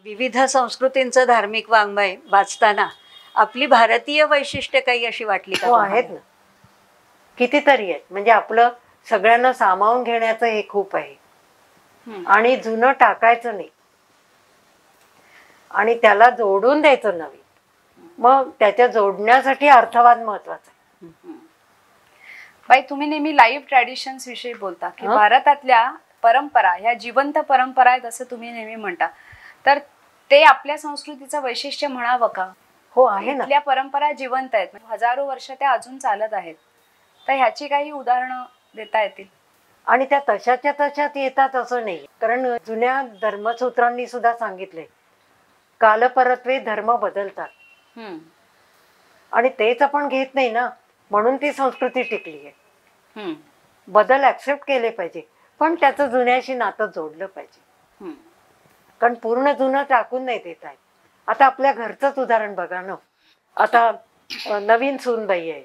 विविध संस्कृतींचं धार्मिक वाङ्मय वाचताना आपली भारतीय वैशिष्ट्य काही अशी वाटली का? हो, आहेत ना, कितीतरी आहेत. म्हणजे आपलं सगळ्यांना सामावून घेण्याचं हे खूप आहे आणि जुनं टाकायचं नाही आणि त्याला जोडून द्यायचं नवीन. मग त्याच्या जोडण्यासाठी अर्थवाद महत्वाचा आहे. बाई, तुम्ही नेहमी लाईव्ह ट्रॅडिशन्स विषयी बोलता की भारतातल्या परंपरा ह्या जिवंत परंपरा आहेत असं तुम्ही नेहमी म्हणता. तर ते आपल्या संस्कृतीचं वैशिष्ट्य म्हणावं का? हो, आहे ना. आपल्या परंपरा जिवंत आहेत, हजारो वर्ष त्या अजून चालत आहेत. तर ह्याची काही उदाहरणं देता येतील? आणि त्या तशाच्या तशात येतात असं नाही. कारण जुन्या धर्मसूत्रांनी सुद्धा सांगितले कालपरत्वे धर्म बदलतात. आणि तेच आपण घेत नाही ना, म्हणून ती संस्कृती टिकली आहे. बदल ऍक्सेप्ट केले पाहिजे, पण त्याचं जुन्याशी नातं जोडलं पाहिजे. कारण पूर्ण जुनं टाकून नाही देत आहेत. आता आपल्या घरचंच उदाहरण बघा ना. आता नवीन सूनबाई आहे,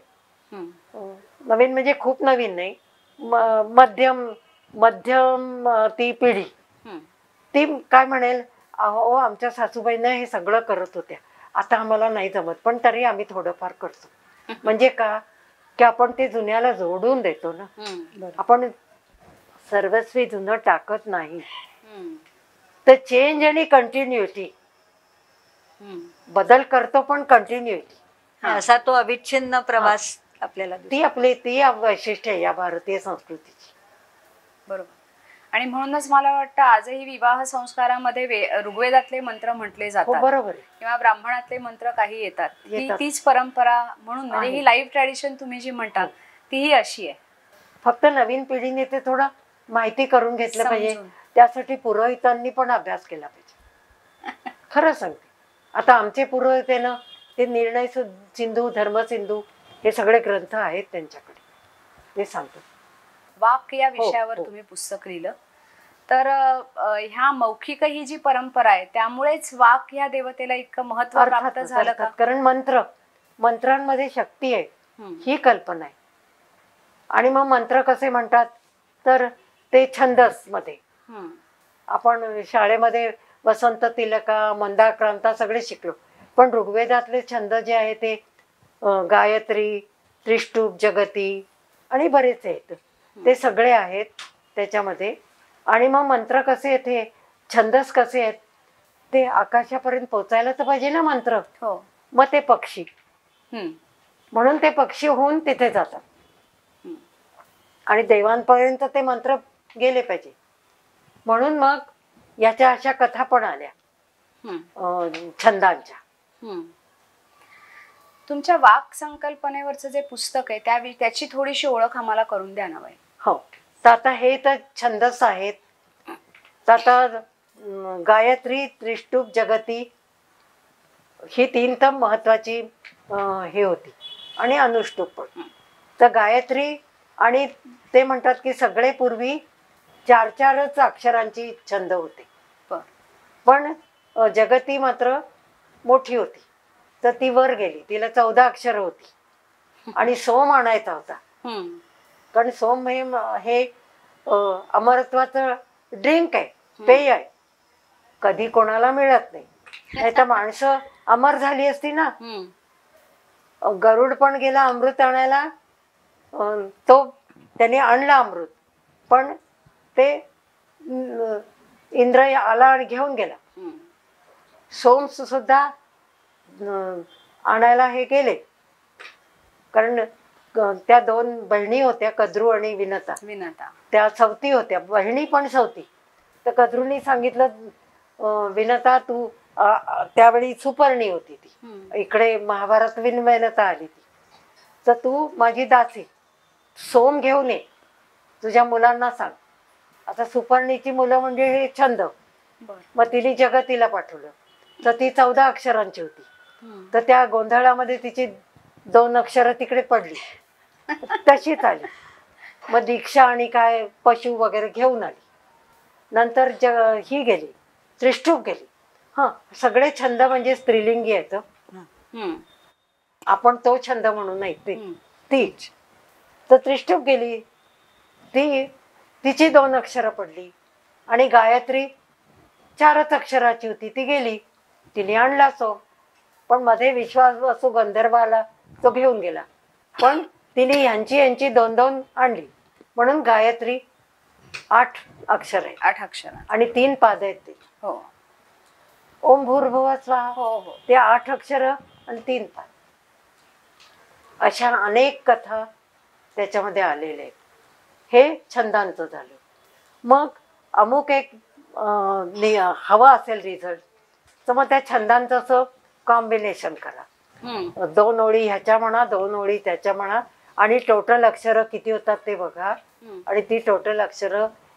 नवीन म्हणजे खूप नवीन नाही, मध्यम मध्यम ती पिढी, ती काय म्हणेल, अहो आमच्या सासूबाईंना हे सगळं करत होत्या, आता आम्हाला नाही जमत, पण तरी आम्ही थोडंफार करतो. म्हणजे का, की आपण ते जुन्याला जोडून देतो ना. आपण सर्वस्वी जुनं टाकत नाही. तर चेंज आणि कंटिन्युटी, बदल करतो पण कंटिन्युटी, असा तो अविच्छिन्न प्रवास आपल्याला ती वैशिष्ट्य आहे या भारतीय संस्कृतीची. बरोबर. आणि म्हणूनच मला वाटतं आजही विवाह संस्कारामध्ये ऋग्वेदातले मंत्र म्हटले जातात. बरोबर. किंवा ब्राह्मणातले मंत्र काही येतात. तीच परंपरा म्हणून म्हणजे ही लाईव्ह ट्रॅडिशन तुम्ही जी म्हणता तीही अशी आहे. फक्त नवीन पिढीने ते थोडं माहिती करून घेतलं पाहिजे. त्यासाठी पुरोहितांनी पण अभ्यास केला पाहिजे. खरं सांगते, आता आमचे पुरोहित आहे ना, ते निर्णय सिंधू, धर्मसिंधू हे सगळे ग्रंथ आहेत त्यांच्याकडे, ते सांगतात. वाक या विषयावर तुम्ही पुस्तक लिहिलं. तर ह्या मौखिक ही जी परंपरा आहे त्यामुळेच वाक ह्या देवतेला इतकं महत्व प्राप्त झालं का? कारण मंत्रांमध्ये शक्ती आहे ही कल्पना आहे. आणि मग मंत्र कसे म्हणतात तर ते छंदस मध्ये, आपण शाळेमध्ये वसंत तिलका, मंदाक्रांता सगळे शिकलो, पण ऋग्वेदातले छंद जे आहे ते गायत्री, त्रिष्टुप, जगती आणि बरेच आहेत, ते सगळे आहेत त्याच्यामध्ये. आणि मग मंत्र कसे आहेत, हे छंदस कसे आहेत, ते आकाशापर्यंत पोचायला तर पाहिजे ना मंत्र. मग ते पक्षी, म्हणून ते पक्षी होऊन तिथे जातात आणि देवांपर्यंत ते मंत्र गेले पाहिजे. म्हणून मग याच्या अशा कथा पण आल्या छंदांच्या. तुमच्या वाक संकल्पनेवरचं जे पुस्तक आहे त्याची थोडीशी ओळख आम्हाला करून द्या ना बाई. हो, तर आता हे तर छंदस आहेत. तर आता गायत्री, त्रिष्टुप, जगती ही तीन तर महत्वाची हे होती, आणि अनुष्टुप पण. तर गायत्री, आणि ते म्हणतात की सगळे पूर्वी 4-4च अक्षरांची छंद होते, पण जगती मात्र मोठी होती, तर ती वर गेली, तिला 14 अक्षर होती. आणि सोम आणायचा होता, कारण सोम हे अमरत्वाचं ड्रिंक आहे, पेय आहे, कधी कोणाला मिळत नाही. नाही तर माणसं अमर झाली असती ना. गरुड पण गेला अमृत आणायला, तो त्याने आणला अमृत, पण ते इंद्र आला आणि घेऊन गेला. सोम सुद्धा आणायला हे गेले, कारण त्या 2 बहिणी होत्या, कद्रू आणि विनता. त्या सवती होत्या, बहिणी पण सवती. तर कद्रूनी सांगितलं, विनता तू, त्यावेळी सुपर्णी होती ती, इकडे महाभारत विनता आली ती, तर तू माझी दासी, सोम घेऊन ये, तुझ्या मुलांना सांग. आता सुपर्णीची मुलं म्हणजे हे छंद. मग तिने जगतीला पाठवलं, तर ती 14 अक्षरांची होती. तर त्या गोंधळामध्ये तिची 2 अक्षरं तिकडे पडली, तशीच आली. मग दीक्षा आणि काय पशु वगैरे घेऊन आली. नंतर ही गेली, त्रिष्टुप गेली. हा, सगळे छंद म्हणजे स्त्रीलिंगी आहेत. आपण तो छंद म्हणून नाही, तीच. तर त्रिष्टुप गेली, तिची 2 अक्षरं पडली. आणि गायत्री 4च अक्षराची होती, ती गेली. तिने आणला सो, पण मध्ये विश्वावसू गंधर्वाला तो घेऊन गेला. पण तिने यांची 2-2 आणली, म्हणून गायत्री 8 अक्षर आहे. 8 अक्षर आणि 3 पाद आहेत ते. हो. ओम भूर्भुवः स्वाहा. हो. ते 8 अक्षर आणि 3 पाद. अशा अनेक कथा त्याच्यामध्ये आलेल्या आहेत. हे छंदांचं झालं. मग अमुक एक हवा असेल रिझल्ट, तर मग त्या छंदांचं असं कॉम्बिनेशन करा. 2 ओळी ह्याच्या म्हणा, 2 ओळी त्याच्या म्हणा, आणि टोटल अक्षर किती होतात ते बघा. आणि ती टोटल अक्षर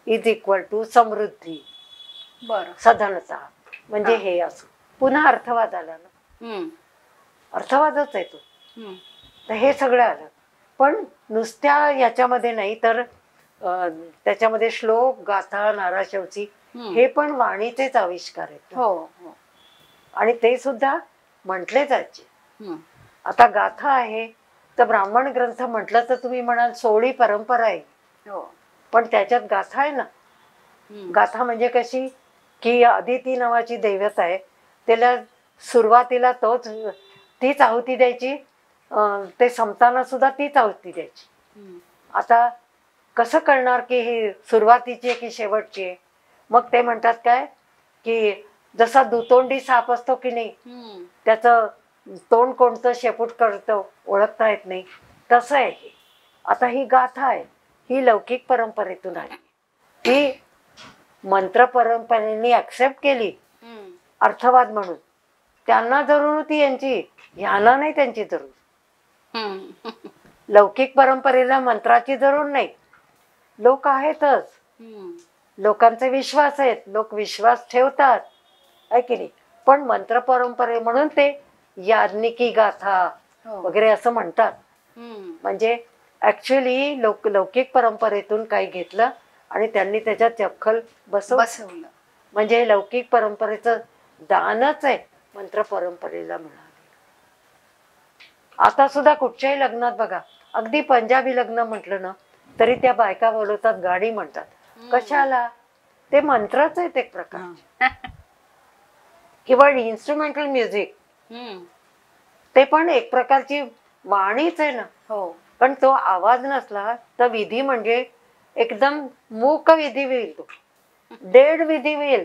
इज इक्वल टू समृद्धी, सधनता. म्हणजे हे असं पुन्हा अर्थवाद आला ना, अर्थवादच आहे तो. तर हे सगळं आलं. पण नुसत्या याच्यामध्ये नाही, तर त्याच्यामध्ये श्लोक, गाथा, नाराशवची हे पण वाणीचेच आविष्कार आहेत. हो. आणि ते सुद्धा म्हटले जायचे. आता गाथा आहे तर ब्राह्मण ग्रंथ म्हटलं तर तुम्ही म्हणाल सोळी परंपरा आहे. पण त्याच्यात गाथा आहे ना. गाथा म्हणजे कशी की अदिती नावाची दैवत आहे, त्याला सुरुवातीला तीच आहुती द्यायची, ते संपताना सुद्धा तीच आहुती द्यायची. आता कसं कळणार की ही सुरुवातीची आहे की शेवटची आहे? मग ते म्हणतात काय की जसा दुतोंडी साप असतो की नाही, त्याचं तोंड कोणतं शेपूट करतं ओळखता येत नाही, तसं आहे हे. आता ही गाथा आहे, ही लौकिक परंपरेतून आली. ही मंत्र परंपरेने ऍक्सेप्ट केली अर्थवाद म्हणून. त्यांना जरूर होती यांची, ह्याला नाही त्यांची जरूर. लौकिक परंपरेला मंत्राची जरूर नाही. लोक आहेतच, लोकांचे विश्वास आहेत, लोक विश्वास ठेवतात, आहे की नाही. पण मंत्र परंपरे म्हणून ते याज्ञिकी गाथा वगैरे असं म्हणतात. म्हणजे ऍक्च्युअली लौकिक परंपरेतून काही घेतलं आणि त्यांनी त्याच्यात चपखल बसवलं. म्हणजे लौकिक परंपरेचं दानच आहे मंत्र परंपरेला मिळाले. आता सुद्धा कुठच्याही लग्नात बघा, अगदी पंजाबी लग्न म्हटलं ना तरी त्या बायका बोलवतात, गाडी म्हणतात. कशाला? ते मंत्रच आहेत एक प्रकार. किंवा इन्स्ट्रुमेंटल म्युझिक, ते पण एक प्रकारची वाणीच आहे ना. पण तो आवाज नसला तर विधी म्हणजे एकदम मूक विधी होईल, तो डेड विधी होईल.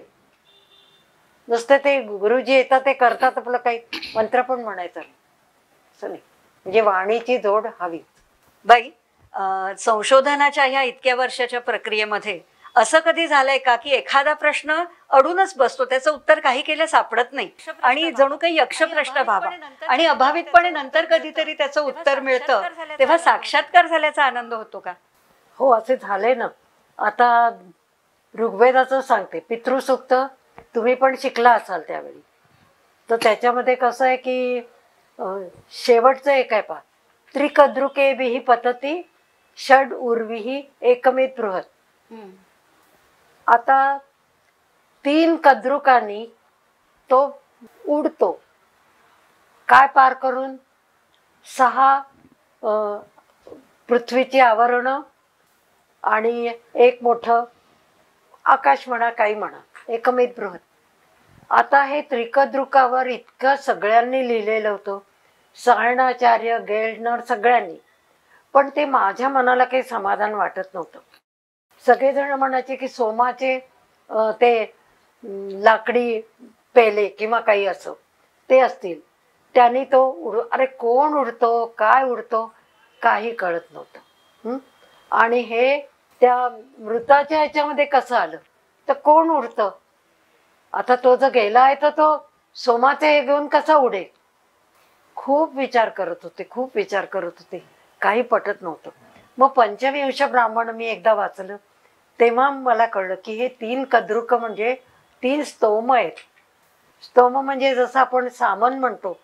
नुसतं ते गुरुजी येतात ते करतात, आपलं काही मंत्र पण म्हणायचं नाही असं नाही. म्हणजे वाणीची जोड हवी. बाई, संशोधनाच्या ह्या इतक्या वर्षाच्या प्रक्रियेमध्ये असं कधी झालंय का की एखादा प्रश्न अडूनच बसतो, त्याचं उत्तर काही केलं सापडत नाही, आणि जणू काही यक्षप्रश्न व्हावा, आणि अभावितपणे नंतर कधीतरी त्याचं उत्तर मिळतं, तेव्हा साक्षात्कार झाल्याचा आनंद होतो का? हो, असे झाले ना. आता ऋग्वेदाचं सांगते, पितृसूक्त तुम्ही पण शिकला असाल त्यावेळी. तर त्याच्यामध्ये कसं आहे की शेवटचं एक आहे पहा, त्रिकद्रुकेभिः पतति षड उर्विः एकमेत बृहत. आता 3 कद्रुकांनी तो उडतो, काय पार करून? 6 पृथ्वीची आवरण आणि एक मोठं आकाश म्हणा, काही म्हणा, एकमेत बृहत. आता हे त्रिकद्रुकावर इतकं सगळ्यांनी लिहिलेलं होतं, सायणाचार्य, गेल्डनर, सगळ्यांनी. पण ते माझ्या मनाला काही समाधान वाटत नव्हतं. सगळेजण म्हणायचे की सोमाचे ते लाकडी पेले किंवा काही असं ते असतील, त्यांनी तो अरे कोण उडतो, काय उडतो, काही कळत नव्हतं. आणि हे त्या मृताच्या ह्याच्यामध्ये कसं आलं, तर कोण उडतं? आता तो जर गेला आहे तर तो सोमाचे हे घेऊन कसा उडेल? खूप विचार करत होते, काही पटत नव्हतं. मग पंचविंश ब्राह्मण मी एकदा वाचलं, तेव्हा मला कळलं की हे 3 कद्रुक म्हणजे 3 स्तोम आहेत. स्तोम म्हणजे जसं आपण सामन म्हणतो,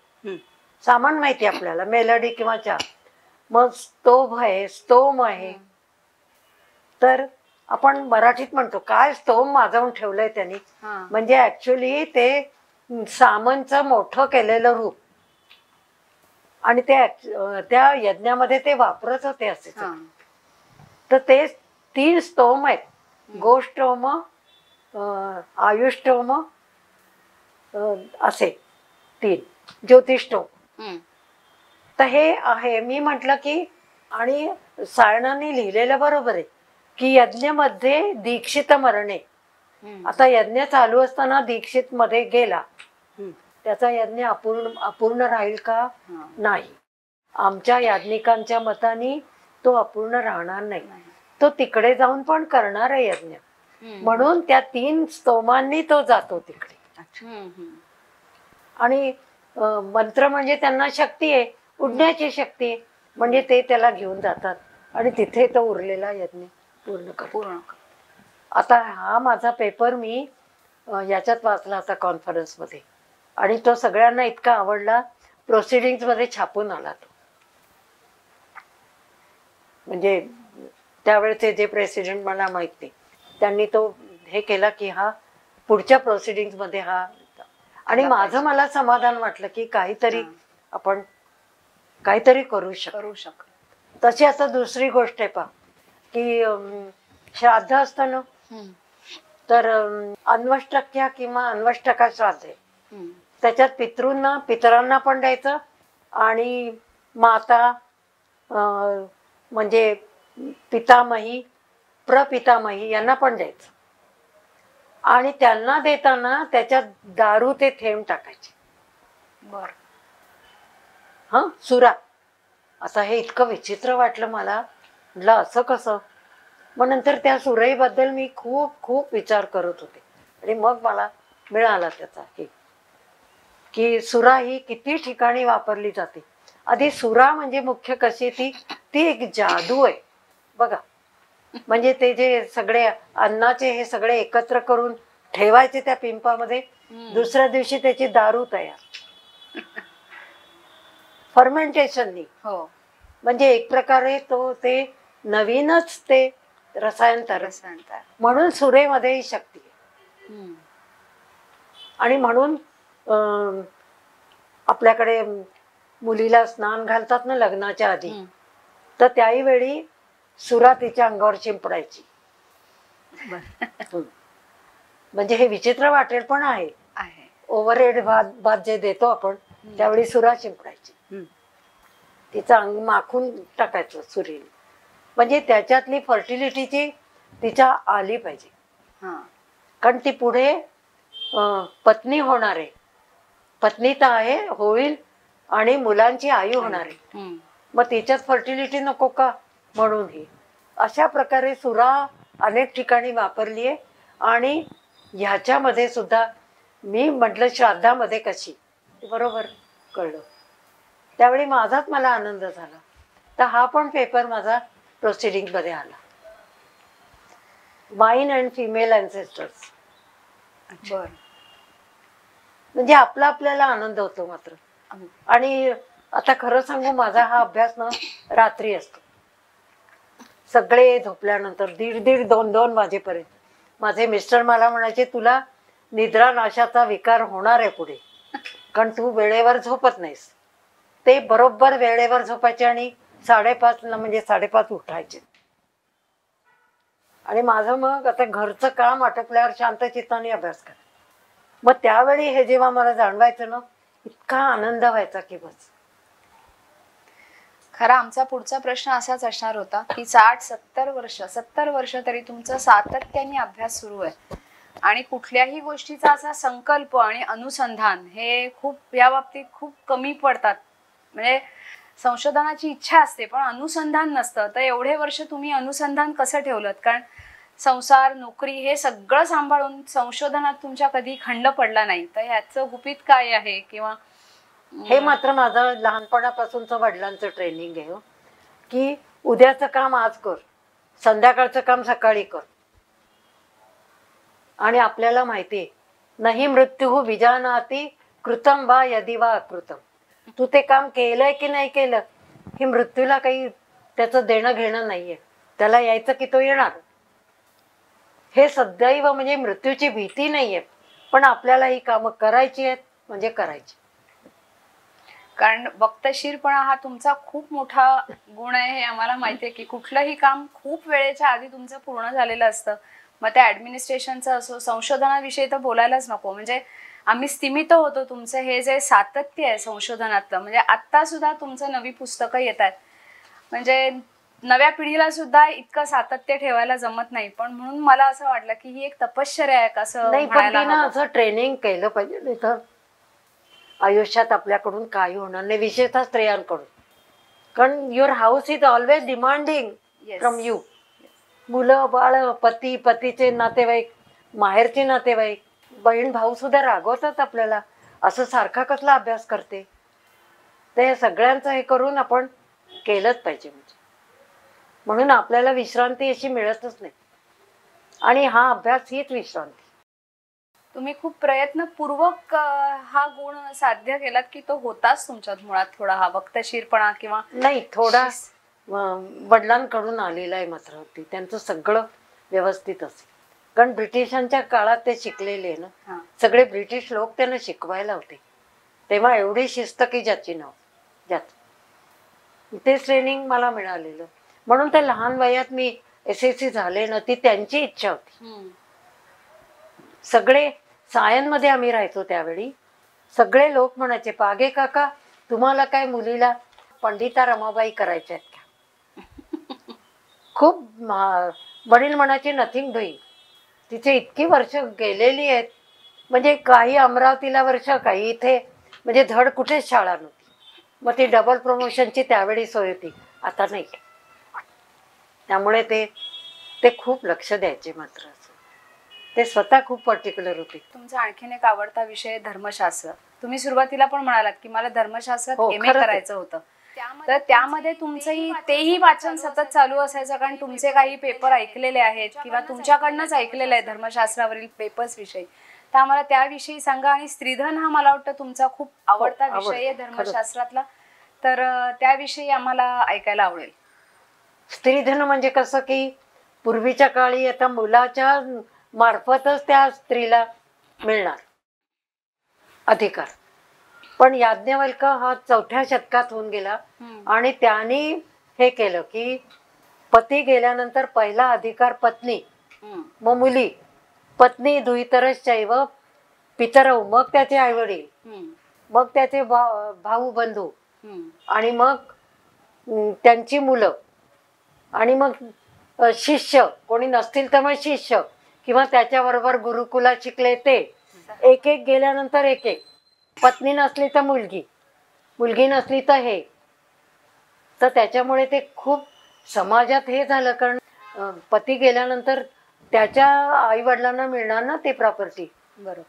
सामान माहिती आपल्याला, मेलडी किंवा चार. मग स्तोभ आहे, स्तोम आहे. तर आपण मराठीत म्हणतो काय स्तोम माजवून ठेवलंय त्यांनी, हा. म्हणजे ऍक्च्युली ते सामनचं मोठं केलेलं रूप, आणि त्या यज्ञामध्ये ते वापरत होते असे. हा. तर ते 3 स्तोम आहेत, गोष्टोम, आयुष्टोम, असे 3 ज्योतिष्टोम. हम्म. तर हे आहे, मी म्हटलं की, आणि सायणाने लिहिलेलं बरोबर आहे की यज्ञमध्ये दीक्षित मरणे. हम्म. आता यज्ञ चालू असताना दीक्षित मध्ये गेला, त्याचा यज्ञ अपूर्ण राहील का? हा. नाही. आमच्या याज्ञिकांच्या मताने तो अपूर्ण राहणार नाही, तो तिकडे जाऊन पण करणार आहे यज्ञ. म्हणून त्या 3 स्तोमांनी तो जातो तिकडे. आणि मंत्र म्हणजे त्यांना शक्ती आहे, उडण्याची शक्ती आहे, म्हणजे ते त्याला घेऊन जातात आणि तिथे तो उरलेला यज्ञ पूर्ण करतो. आता हा माझा पेपर मी याच्यात वाचला होता कॉन्फरन्समध्ये, आणि तो सगळ्यांना इतका आवडला, प्रोसिडिंग्स मध्ये छापून आला तो. म्हणजे त्यावेळेचे जे प्रेसिडेंट मला माहित नाही, त्यांनी तो हे केला की हा पुढच्या प्रोसिडिंग्स मध्ये हा. आणि माझं मला समाधान वाटलं की काहीतरी आपण काहीतरी करू शकतो. तशी आता दुसरी गोष्ट आहे पहा, की श्राद्ध असतं ना, तर अन्वष्टक्या किंवा अन्वष्टका श्राद्ध आहे. त्याच्यात पितरांना पण द्यायचं, आणि माता म्हणजे पितामही, प्रपितामही यांना पण द्यायचं. आणि त्यांना देताना त्याच्यात दारू ते थेंब टाकायचे. बर. सुरा. आता हे इतकं विचित्र वाटलं मला, म्हटलं असं कसं. मग नंतर त्या सुराईबद्दल मी खूप खूप विचार करत होते, आणि मग मला मिळाला त्याचा हे, की सुरा ही किती ठिकाणी वापरली जाते. आधी सुरा म्हणजे मुख्य कशी, ती एक जादू आहे बघा. म्हणजे ते जे सगळे अन्नाचे हे सगळे एकत्र करून ठेवायचे त्या पिंपामध्ये, दुसऱ्या दिवशी त्याची दारू तयार फर्मेंटेशननी. हो. म्हणजे एक प्रकारे ते नवीनच ते रसायन तयार. म्हणून सुरेमध्ये ही शक्ती आहे. आणि म्हणून आपल्याकडे मुलीला स्नान घालतात ना लग्नाच्या आधी, तर त्याही वेळी सुरा तिच्या अंगावर शिंपडायची. म्हणजे हे विचित्र वाटेल पण आहे. ओव्हरहेड भात जे देतो आपण, त्यावेळी सुरा शिंपडायची, तिचं अंग माखून टाकायचं सुरीने. म्हणजे त्याच्यातली फर्टिलिटीची तिच्या आली पाहिजे, कारण ती पुढे पत्नी होणार आहे. पत्नी तर आहे, होईल, आणि मुलांची आई होणार आहे. मग तिच्यात फर्टिलिटी नको का, म्हणून ही अशा प्रकारे सुरा अनेक ठिकाणी वापरली आहे. आणि ह्याच्यामध्ये सुद्धा मी म्हटलं श्राद्धामध्ये कशी, बरोबर कळलं. त्यावेळी माझाच मला आनंद झाला. तर हा पण पेपर माझा प्रोसिडिंग मध्ये आला, वाईन अँड फिमेल अँसेस्टर्स. म्हणजे आपल्याला आनंद होतो मात्र. आणि आता खरं सांगू, माझा हा अभ्यास ना रात्री असतो, सगळे झोपल्यानंतर 1:30, 2 वाजेपर्यंत. माझे मिस्टर मला म्हणायचे, तुला निद्रा नाशाचा विकार होणार आहे पुढे, कारण तू वेळेवर झोपत नाहीस. ते बरोबर वेळेवर झोपायचे आणि 5:30 म्हणजे 5:30 उठायचे. आणि माझं मग आता घरचं काम आटोपल्यावर शांत चित्ताने अभ्यास करा. मग त्यावेळी हे जेव्हा मला जाणवायचं ना, इतका आनंद व्हायचा की बस. खरा आमचा पुढचा प्रश्न असाच असणार होता की 60-70 वर्ष तरी तुमचा सातत्याने अभ्यास सुरू आहे, आणि कुठल्याही गोष्टीचा असा संकल्प आणि अनुसंधान हे खूप या बाबतीत खूप कमी पडतात. म्हणजे संशोधनाची इच्छा असते पण अनुसंधान नसतं. तर एवढे वर्ष तुम्ही अनुसंधान कसं ठेवलं? कारण संसार, नोकरी हे सगळं सांभाळून संशोधनात तुमच्या कधी खंड पडला नाही. तर ह्याचं गुपित काय आहे? किंवा हे मात्र माझं लहानपणापासूनचं वडिलांचं ट्रेनिंग आहे, की उद्याचं काम आज कर, संध्याकाळचं काम सकाळी कर. आणि आपल्याला माहिती आहे, नाही मृत्यू विजानाती कृतम वा यदि वा अकृतम. तू ते काम केलंय की नाही केलं, हे मृत्यूला काही त्याचं देणं घेणं नाहीये. त्याला यायचं की तो येणार. हे सदैव म्हणजे मृत्यूची भीती नाहीये, पण आपल्याला ही कामं करायची आहेत म्हणजे करायची. कारण वक्तशीरपणा हा तुमचा खूप मोठा गुण आहे हे आम्हाला माहिती आहे, की कुठलंही काम खूप वेळेच्या आधी तुमचं पूर्ण झालेलं असतं. मग ते ऍडमिनिस्ट्रेशनचं असो, संशोधनाविषयी तर बोलायलाच नको. म्हणजे आम्ही स्तिमित होतो तुमचं हे जे सातत्य आहे संशोधनातलं. म्हणजे आत्ता सुद्धा तुमचं नवी पुस्तकं येत आहेत, म्हणजे नव्या पिढीला सुद्धा इतकं सातत्य ठेवायला जमत नाही. पण म्हणून मला असं वाटलं की ही एक तपश्चर्या आहे असं नाही, पण म्हणायला तिनं हवं. असं ट्रेनिंग केलं पाहिजे, नाही तर आयुष्यात आपल्याकडून काही होणार नाही, विशेषतः स्त्रियांकडून. कारण your house is always demanding Yes. From you. मुलं बाळ, पती, पतीचे नातेवाईक, माहेरचे नातेवाईक, बहीण भाऊ सुद्धा रागवतात आपल्याला, असं सारखा कसला अभ्यास करते. ते सगळ्यांचं हे करून आपण केलंच पाहिजे. म्हणून आपल्याला विश्रांती अशी मिळतच नाही, आणि हा अभ्यास हीच विश्रांती. तुम्ही खूप प्रयत्नपूर्वक हा गुण साध्य केलात की तो होताच तुमच्यात मुळात थोडा हा वक्तशीरपणा किंवा नाही, थोडा वडिलांकडून आलेला आहे. मात्र होती त्यांचं सगळं व्यवस्थित असेल, कारण ब्रिटिशांच्या काळात ते शिकलेले आहे ना. सगळे ब्रिटिश लोक त्यांना शिकवायला होते तेव्हा. एवढी शिस्त की ज्याची नाव ज्याचं ते ट्रेनिंग मला मिळालेलं. म्हणून ते लहान वयात मी SSC झाले ना, ती त्यांची इच्छा होती. सगळे सायनमध्ये आम्ही राहायचो त्यावेळी. सगळे लोक म्हणायचे, पागे काका तुम्हाला काय मुलीला पंडिता रमाबाई करायच्या आहेत का? खूप वडील म्हणायचे नथिंग डुईंग. तिचे इतकी वर्ष गेलेली आहेत, म्हणजे काही अमरावतीला वर्ष, काही इथे, म्हणजे धड कुठेच शाळा नव्हती. मग ती डबल प्रमोशनची त्यावेळी सोय होती, आता नाही. त्यामुळे ते खूप लक्ष द्यायचे. मात्र ते स्वतः खूप पर्टिक्युलर होते. तुमचा आणखीन एक आवडता विषय धर्मशास्त्र. तुम्ही सुरुवातीला पण म्हणालात की मला धर्मशास्त्रात हो, MA खरंच आहे. करायचं होतं. तर त्यामध्ये तुमचंही तेही वाचन सतत चालू असायचं, कारण तुमचे काही पेपर ऐकलेले आहेत किंवा तुमच्याकडनंच ऐकलेलं आहे धर्मशास्त्रावरील पेपर्स विषयी. तर आम्हाला त्याविषयी सांगा. आणि स्त्रीधन हा मला वाटतं तुमचा खूप आवडता विषय आहे धर्मशास्त्रातला, तर त्याविषयी आम्हाला ऐकायला आवडेल. स्त्रीधन म्हणजे कसं की पूर्वीच्या काळी आता मुलाच्या मार्फतच त्या स्त्रीला मिळणार अधिकार, पण याज्ञवल्क हा 4थ्या शतकात होऊन गेला, आणि त्यांनी हे केलं की पती गेल्यानंतर पहिला अधिकार पत्नी, मग मुली, पत्नी दुहितरश्चैव पितरौ, मग त्याचे आईवडील, मग त्याचे भाऊ बंधू, आणि मग त्यांची मुलं, आणि मग शिष्य कोणी नसतील तर मग शिष्य, किंवा त्याच्याबरोबर गुरुकुलात शिकले ते. एक एक गेल्यानंतर एक एक. पत्नी नसली तर मुलगी, मुलगी नसली तर हे. तर त्याच्यामुळे ते खूप समाजात हे झालं, कारण पती गेल्यानंतर त्याच्या आई वडिलांना मिळणार ना ते प्रॉपर्टी. बरोबर.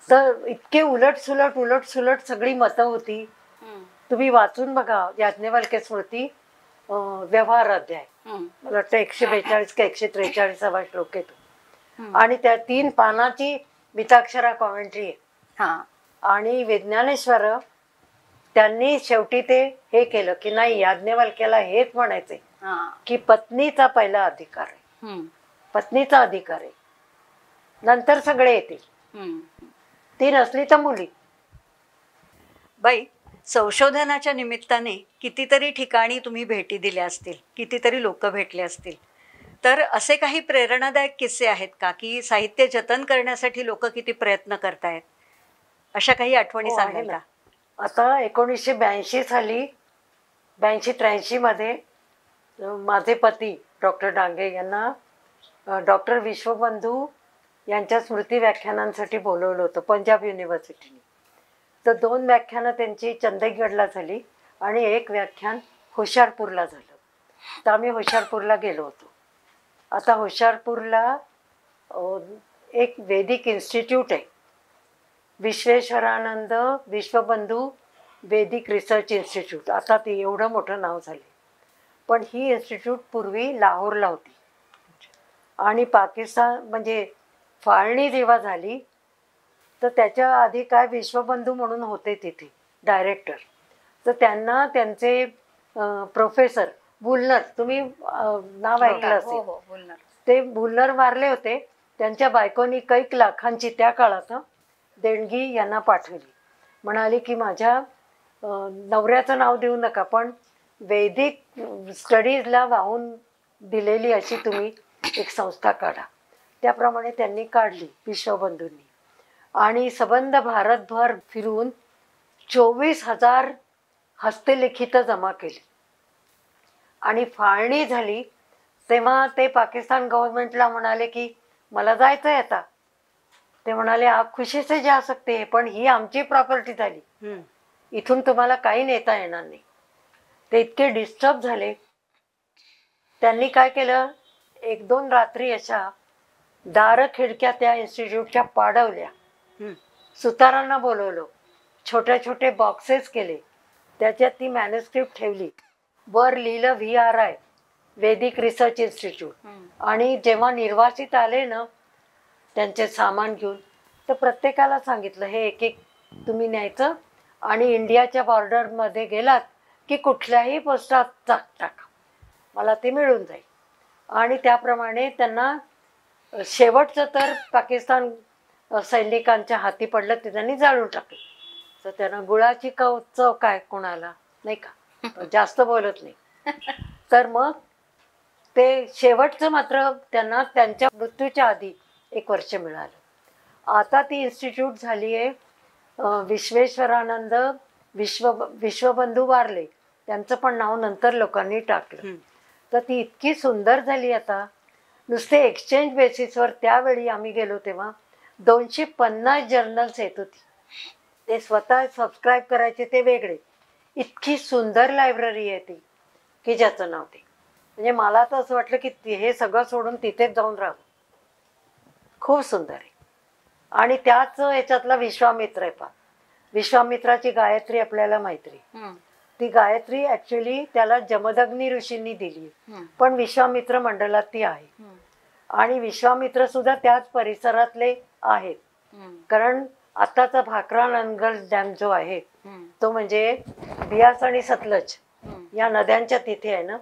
तर इतके उलट सुलट सगळी मतं होती. तुम्ही वाचून बघा याज्ञवल्क्य स्मृती व्यवहार अध्याय, मला वाटतं 142 का 143 श्लोक येतो, आणि त्या 3 पानाची मिताक्षरा कॉमेंट्री आहे. आणि विज्ञानेश्वर त्यांनी शेवटी ते हे केलं की नाही, याज्ञवल्क्याला हेच म्हणायचंय की पत्नीचा पहिला अधिकार आहे, पत्नीचा अधिकार आहे, नंतर सगळे येतील. ती नसली तर मुली. बाई, संशोधनाच्या निमित्ताने कितीतरी ठिकाणी तुम्ही भेटी दिल्या असतील, कितीतरी लोक भेटले असतील, तर असे काही प्रेरणादायक किस्से आहेत का की साहित्य जतन करण्यासाठी लोक किती प्रयत्न करतायत? अशा काही आठवणी सांगाल का? आता 1982 साली 82-83 मध्ये माझे पती डॉक्टर डांगे यांना डॉक्टर विश्वबंधू यांच्या स्मृती व्याख्यानांसाठी बोलवलं होतं पंजाब युनिव्हर्सिटीने. तर 2 व्याख्यानं त्यांची चंदीगडला झाली आणि 1 व्याख्यान होशियारपूरला झालं. तर आम्ही होशियारपूरला गेलो होतो. आता होशियारपूरला एक वैदिक इन्स्टिट्यूट आहे, विश्वेश्वरानंद विश्वबंधू वैदिक रिसर्च इन्स्टिट्यूट. आता ते एवढं मोठं नाव झाले, पण ही इन्स्टिट्यूट पूर्वी लाहोरला होती. आणि पाकिस्तान म्हणजे फाळणी जेव्हा झाली तर त्याच्या आधी काय विश्वबंधू म्हणून होते तिथे डायरेक्टर. तर त्यांना त्यांचे प्रोफेसर बुलनर, तुम्ही नाव ऐकलं असेल, ते भुल्लर वारले होते, त्यांच्या बायकोनी कैक लाखांची त्या काळात देणगी यांना पाठवली. म्हणाली की माझ्या नवऱ्याचं नाव देऊ नका, पण वैदिक स्टडीजला वाहून दिलेली अशी तुम्ही एक संस्था काढा. त्याप्रमाणे त्यांनी काढली विश्वबंधूंनी, आणि संबंध भारतभर फिरून 24,000 हस्तलिखित जमा केली. आणि फाळणी झाली तेव्हा ते पाकिस्तान गव्हर्नमेंटला म्हणाले की मला जायचं आहे आता. ते म्हणाले आप खुशी से जा सकते हैं, पण ही आमची प्रॉपर्टी झाली, इथून तुम्हाला काही नेता येणार नाही. ते इतके डिस्टर्ब झाले. त्यांनी काय केलं, 1-2 रात्री अशा दार खिडक्या त्या इन्स्टिट्यूटच्या पाडवल्या, सुतारांना बोलवलं, छोटे छोटे बॉक्सेस केले, त्याच्यात ती मॅन्युस्क्रिप्ट ठेवली, वर लिहिलं VRI वैदिक रिसर्च इन्स्टिट्यूट. आणि जेव्हा निर्वासित आले ना त्यांचे सामान घेऊन, तर प्रत्येकाला सांगितलं हे एक एक तुम्ही न्यायचं, आणि इंडियाच्या बॉर्डरमध्ये गेलात की कुठल्याही पोस्टात टाका, मला ते मिळून जाईल. आणि त्याप्रमाणे त्यांना शेवटचं तर पाकिस्तान सैनिकांच्या हाती पडलं, ते त्यांनी जाळून टाकलं. तर त्यांना गुळाची चव काय कोणाला, नाही का, जास्त बोलत नाही. तर मग ते शेवटचं मात्र त्यांना त्यांच्या मृत्यूच्या आधी 1 वर्ष मिळालं. आता ती इन्स्टिट्यूट झाली आहे विश्वेश्वरानंद विश्वबंधू वारले, त्यांचं पण नाव नंतर लोकांनी टाकलं. तर ती इतकी सुंदर झाली आता. नुसते एक्सचेंज बेसिसवर त्यावेळी आम्ही गेलो तेव्हा 250 जर्नल्स येत होती. ते स्वतः सबस्क्राईब करायचे, ते वेगळे. इतकी सुंदर लायब्ररी आहे ती की ज्याचं नाव ते, म्हणजे मला तर असं वाटलं की हे सगळं सोडून तिथेच जाऊन राहावं. खूप सुंदर आहे. आणि त्याच याच्यातला विश्वामित्र आहे. विश्वामित्राची गायत्री आपल्याला माहिती. ती गायत्री ऍक्च्युली त्याला जमदग्नी ऋषींनी दिली, पण विश्वामित्र मंडलात ती आहे. आणि विश्वामित्र सुद्धा त्याच परिसरातले आहेत, कारण आताचा भाकरा नंगल डॅम जो आहे तो म्हणजे बियास आणि सतलज या नद्यांच्या तिथे आहे ना.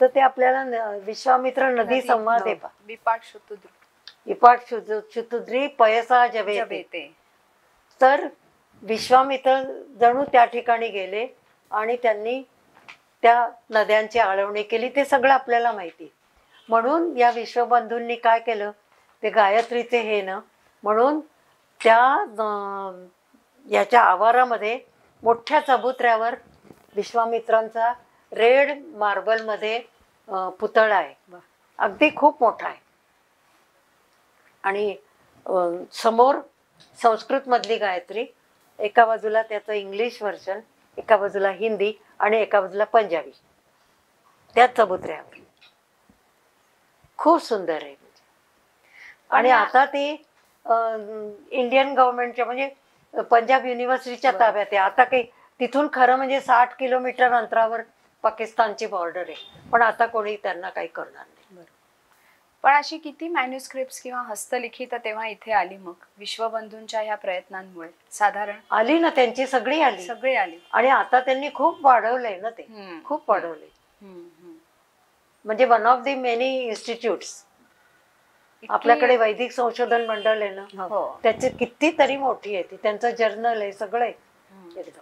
तर ते आपल्याला विश्वामित्र नदी संवाद आहे. इपाट शुतुद्री पयसा जवेते. तर विश्वामित्र जणू त्या ठिकाणी गेले आणि त्यांनी त्या नद्यांची आळवणी केली, ते सगळं आपल्याला माहिती. म्हणून या विश्वबंधूंनी काय केलं, ते गायत्रीचे हे ना, म्हणून त्या याच्या आवारामध्ये मोठ्या चबुतऱ्यावर विश्वामित्रांचा रेड मार्बलमध्ये पुतळा आहे, अगदी खूप मोठा आहे. आणि समोर संस्कृत मधली गायत्री, एका बाजूला त्याचं इंग्लिश व्हर्जन, एका बाजूला हिंदी आणि एका बाजूला पंजाबी, त्या चबुतऱ्यावर. खूप सुंदर आहे. आणि आता ती इंडियन गव्हर्नमेंटच्या म्हणजे पंजाब युनिव्हर्सिटीच्या ताब्यात आहे. आता काही तिथून खरं म्हणजे 60 किलोमीटर अंतरावर पाकिस्तानची बॉर्डर आहे, पण आता कोणी त्यांना काही करणार नाही. पण अशी किती मॅन्युस्क्रिप्ट किंवा हस्तलिखित तेव्हा इथे आली मग विश्वबंधूंच्या ह्या प्रयत्नांमुळे? साधारण आली ना, त्यांची सगळी आली. आणि आता त्यांनी खूप वाढवलंय ना, ते खूप वाढवले. म्हणजे one of the many institutes आपल्याकडे वैदिक संशोधन मंडळ आहे ना, त्याची कितीतरी मोठी आहे ती, त्यांचं जर्नल आहे, सगळं आहे एकदम.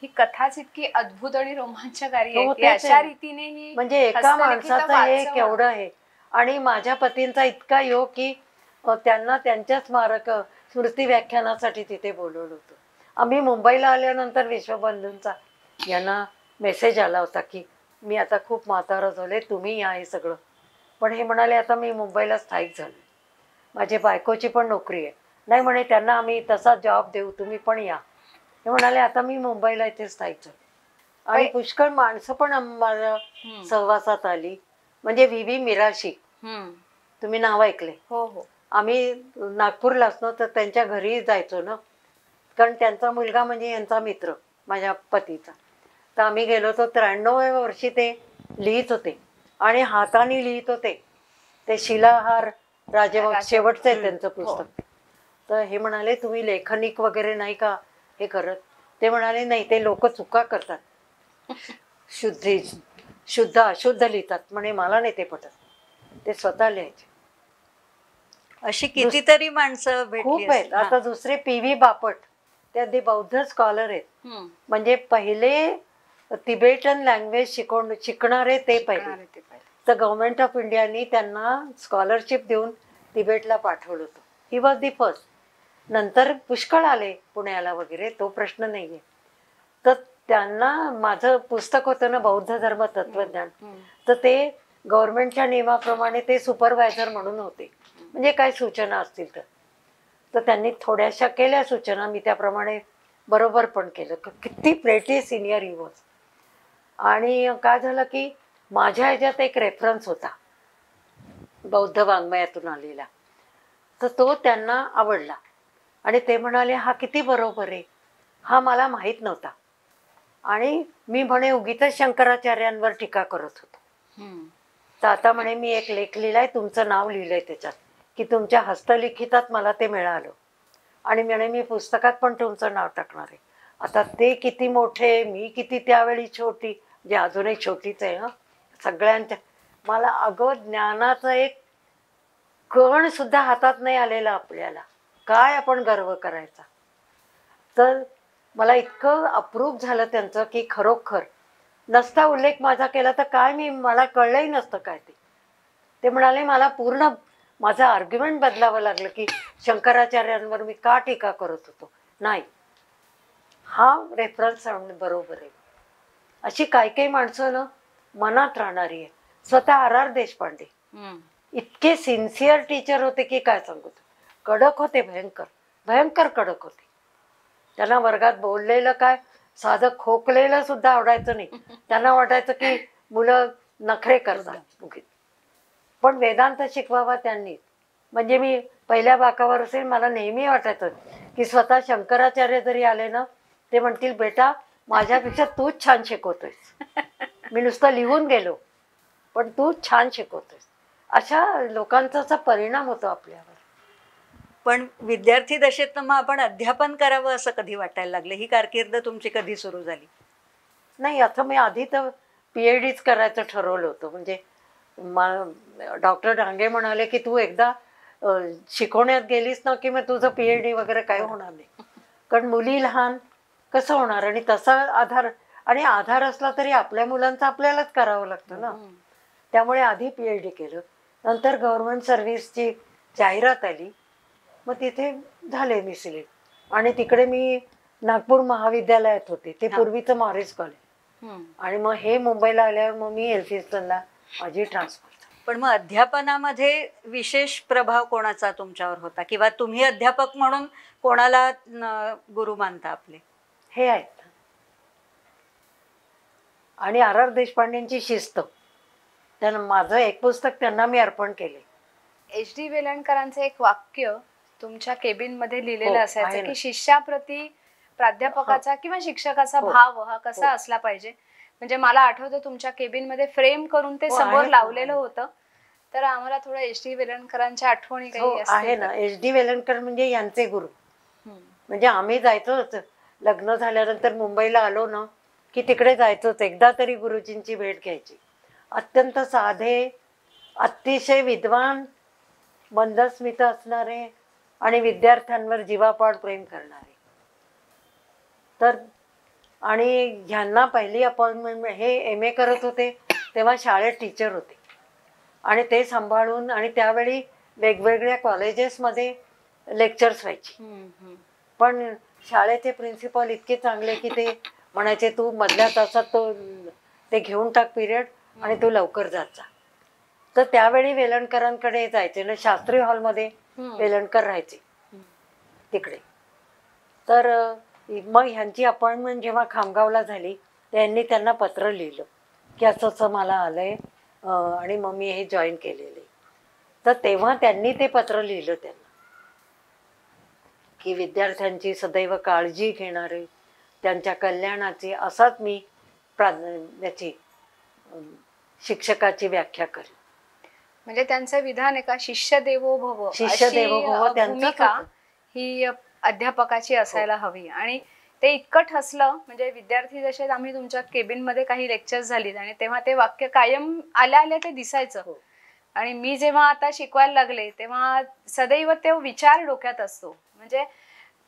ही कथाच इतकी अद्भुत आणि रोमांचकारी आहे की अशा रीतीने ही म्हणजे एका माणसाचं हे केवढं आहे. आणि माझ्या पतींचा इतका योग की त्यांना त्यांच्या स्मारक स्मृती व्याख्यानासाठी तिथे बोलवलं होतं. आम्ही मुंबईला आल्यानंतर विश्वबंधूंचा यांना मेसेज आला होता की मी आता खूप म्हातारं झाले, तुम्ही या हे सगळं. पण हे म्हणाले आता मी मुंबईला स्थायिक झाले, माझी बायकोची पण नोकरी आहे. नाही म्हणे, त्यांना आम्ही तसा जॉब देऊ, तुम्ही पण या. हे म्हणाले आता मी मुंबईला इथे स्थायिक झाले. आणि पुष्कळ माणसं पण माझ्या सहवासात आली. म्हणजे VV मिराशी, तुम्ही नाव ऐकले? हो हो. आम्ही नागपूरला असलो तर त्यांच्या घरी जायचो ना, कारण त्यांचा मुलगा म्हणजे यांचा मित्र माझ्या पतीचा. तर आम्ही गेलो तर 93व्या वर्षी ते लिहित होते आणि हाताने लिहित होते. ते शिलाहार राजवंश शेवटचं आहे त्यांचं पुस्तक. तर हे म्हणाले तुम्ही लेखनिक वगैरे नाही का हे करत? ते म्हणाले नाही, ते लोक चुका करतात, शुद्ध अशुद्ध लिहितात म्हणे, मला नाही ते पटत. ते स्वतः लिहायचे. अशी कितीतरी माणसं भेटली खूप आहेत. असतील. आता दुसरे पी.व्ही. बापट, ते अगदी बौद्ध स्कॉलर आहेत. हम्म. म्हणजे पहिले तिबेटन लँग्वेज शिकणारे ते पहिले. शिकणारे ते पहिले. तर गव्हर्नमेंट ऑफ इंडियानी त्यांना स्कॉलरशिप देऊन तिबेटला पाठवलं होतं. He was the first. नंतर पुष्कळ आले पुण्याला वगैरे, तो प्रश्न नाहीये. तर त्यांना माझं पुस्तक होतं ना बौद्ध धर्म तत्वज्ञान, तर ते गव्हर्नमेंटच्या नियमाप्रमाणे ते सुपरवायझर म्हणून होते. म्हणजे काय सूचना असतील तर त्यांनी थोड्याशा केल्या सूचना, मी त्याप्रमाणे बरोबर पण केलं. किती प्रेटी सिनियर ही वॉज. आणि काय झालं की माझ्या ह्याच्यात एक रेफरन्स होता बौद्ध वाङ्मयातून आलेला, तर तो त्यांना आवडला आणि ते म्हणाले हा किती बरोबर आहे, हा मला माहीत नव्हता. आणि मी म्हणे उगीचच शंकराचार्यांवर टीका करत होतो. तर आता म्हणे मी एक लेख लिहिलाय, तुमचं नाव लिहिलंय त्याच्यात, की तुमच्या हस्तलिखितात मला ते मिळालं आणि म्हणे मी पुस्तकात पण तुमचं नाव टाकणार आहे. आता ते किती मोठे, मी किती त्यावेळी छोटी, जे अजूनही छोटीच आहे हं सगळ्यांच्या. मला अगं ज्ञानाचं एक कण सुद्धा हातात नाही आलेला आपल्याला, काय आपण गर्व करायचा. तर मला इतकं अप्रूप झालं त्यांचं की खरोखर नसता उल्लेख माझा केला तर काय मला कळलंही नसतं काय ते. ते म्हणाले मला पूर्ण माझं आर्ग्युमेंट बदलावं लागलं की शंकराचार्यांवर मी का टीका करत होतो. नाही, हा रेफरन्स बरोबर आहे. अशी काही काही माणसं ना मनात राहणारी आहे. स्वतः R.R. देशपांडे इतके सिन्सिअर टीचर होते की काय सांगू. कडक होते, भयंकर भयंकर कडक होते. त्यांना वर्गात बोललेलं काय, साधं खोकलेलं सुद्धा आवडायचं नाही. त्यांना वाटायचं की मुलं नखरे करतात. पण वेदांत शिकवावा त्यांनी. म्हणजे मी पहिल्या बाकावर असेल, मला नेहमी वाटायचं की स्वतः शंकराचार्य जरी आले ना, ते म्हणतील बेटा माझ्यापेक्षा तूच छान शिकवतोयस. मी नुसतं लिहून गेलो पण तूच छान शिकवतोयस. अशा लोकांचा असा परिणाम होतो आपल्यावर. पण विद्यार्थी दशेत मग आपण अध्यापन करावं असं कधी वाटायला लागलं? ही कारकीर्द तुमची कधी सुरू झाली? नाही, आता मी आधी तर PhDच करायचं ठरवलं होतं. म्हणजे डॉक्टर डांगे म्हणाले की तू एकदा शिकवण्यात गेलीस ना की मग तुझं PhD वगैरे काय होणार नाही, कारण मुली लहान कसं होणार. आणि तसा आधार असला तरी आपल्या मुलांचं आपल्यालाच करावं लागतं ना. त्यामुळे आधी PhD केलं. नंतर गव्हर्नमेंट सर्व्हिसची जाहिरात आली, मग तिथे झाले मी सिलेक्ट. आणि तिकडे मी नागपूर महाविद्यालयात होते, ते पूर्वीचं मॉरिस कॉलेज. आणि मग हे मुंबईला आल्यावर मग मी एल्फिन्स्टनला माझी ट्रान्सफर. पण मग अध्यापनामध्ये विशेष प्रभाव कोणाचा तुमच्यावर होता, किंवा तुम्ही अध्यापक म्हणून कोणाला गुरु मानता आपले? हे आहेत. आणि R.R. देशपांडेंची शिस्त. त्यांना माझं एक पुस्तक त्यांना मी अर्पण केले. H.D. वेलणकरांचं एक वाक्य तुमच्या केबिन मध्ये लिहिलेलं असायचं की शिष्याप्रती प्राध्यापकाचा किंवा शिक्षकाचा भाव हा कसा असला पाहिजे. म्हणजे मला आठवतं तुमच्या केबिन मध्ये फ्रेम करून ते समोर लावलेलं होतं. तर आम्हाला थोडं H.D. वेलणकरांच्या आठवणी काही आहे ना. H.D. वेलणकर म्हणजे यांचे गुरु. म्हणजे आम्ही जायचोच, लग्न झाल्यानंतर मुंबईला आलो ना की तिकडे जायचोच, एकदा तरी गुरुजींची भेट घ्यायची. अत्यंत साधे, अतिशय विद्वान, मंदस्मित असणारे आणि विद्यार्थ्यांवर जीवापाड प्रेम करणारे. तर आणि ह्यांना पहिली अपॉइंटमेंट, हे MA करत होते तेव्हा शाळेत टीचर होते आणि ते सांभाळून, आणि त्यावेळी वेगवेगळ्या कॉलेजेसमध्ये लेक्चर्स व्हायचे. पण शाळेचे प्रिन्सिपल इतके चांगले की ते म्हणायचे तू मधल्या तासात ते घेऊन टाक पिरियड आणि तू लवकर जात जा. तर त्यावेळी वेलणकरांकडे जायचे ना, शास्त्री हॉलमध्ये वेलणकर राहायचे तिकडे. तर मग ह्यांची अपॉइंटमेंट जेव्हा खामगावला झाली त्यांनी त्यांना पत्र लिहिलं की असं असं मला आलंय आणि मग मी हे जॉईन केलेलं आहे. तर तेव्हा त्यांनी ते पत्र लिहिलं त्यांना की विद्यार्थ्यांची सदैव काळजी घेणारे, त्यांच्या कल्याणाची, असाच मी याची शिक्षकाची व्याख्या करेन. म्हणजे त्यांचं विधान आहे का शिष्य देवो भव, शिष्य देवो भव, भूमिका ही अध्यापकाची असायला हवी. आणि ते इतकं ठसलं. म्हणजे विद्यार्थी दशेत आम्ही तुमच्या केबिन मध्ये काही लेक्चर्स झालीत आणि तेव्हा ते वाक्य कायम आल्या आल्या ते दिसायचं. आणि मी जेव्हा आता शिकवायला लागले तेव्हा सदैव ते विचार डोक्यात असतो. म्हणजे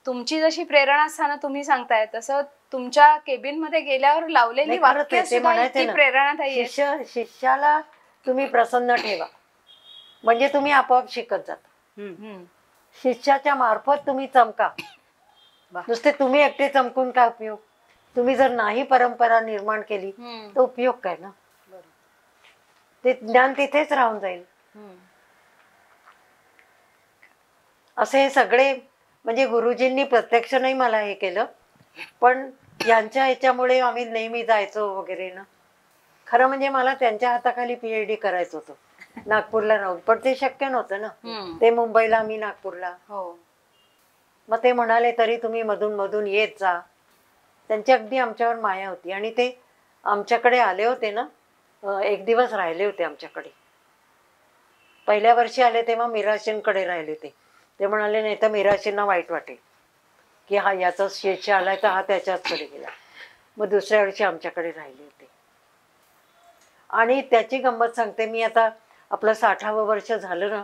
तुमची जशी प्रेरणास्थानं तुम्ही सांगताय तसं तुमच्या केबिन मध्ये गेल्यावर लावलेली नाही, खरंच वाक्य आहे, ते सुद्धा म्हणायचे इतकी ना, प्रेरणादायी आहेत. शिष्याला तुम्ही प्रसन्न ठेवा म्हणजे तुम्ही आपोआप शिकत जाता. हम्म. शिष्याच्या मार्फत तुम्ही चमका. नुसते तुम्ही एकटे चमकून काय उपयोग? तुम्ही जर नाही परंपरा निर्माण केली तर उपयोग काय ना? ते ज्ञान तिथेच राहून जाईल. असे हे सगळे म्हणजे गुरुजींनी प्रत्यक्ष नाही मला हे केलं, पण यांच्या ह्याच्यामुळे आम्ही नेहमी जायचो वगैरे ना. खरं म्हणजे मला त्यांच्या हाताखाली PhD करायचं होतं नागपूरला राहून, पण ते शक्य नव्हतं ना. ते मुंबईला, मी नागपूरला. हो. मग ते म्हणाले तरी तुम्ही मधून मधून येत जा. त्यांची अगदी आमच्यावर माया होती आणि ते आमच्याकडे आले होते ना, एक दिवस राहिले होते आमच्याकडे. पहिल्या वर्षी आले तेव्हा मिराशींकडे राहिले होते. ते म्हणाले नाही तर मिराशींना वाईट वाटेल की हा याचा शिष्य आलाय तर हा त्याच्याचकडे गेला. मग दुसऱ्या वर्षी आमच्याकडे राहिले होते. आणि त्याची गंमत सांगते मी, आता आपलं 60वं वर्ष झालं ना,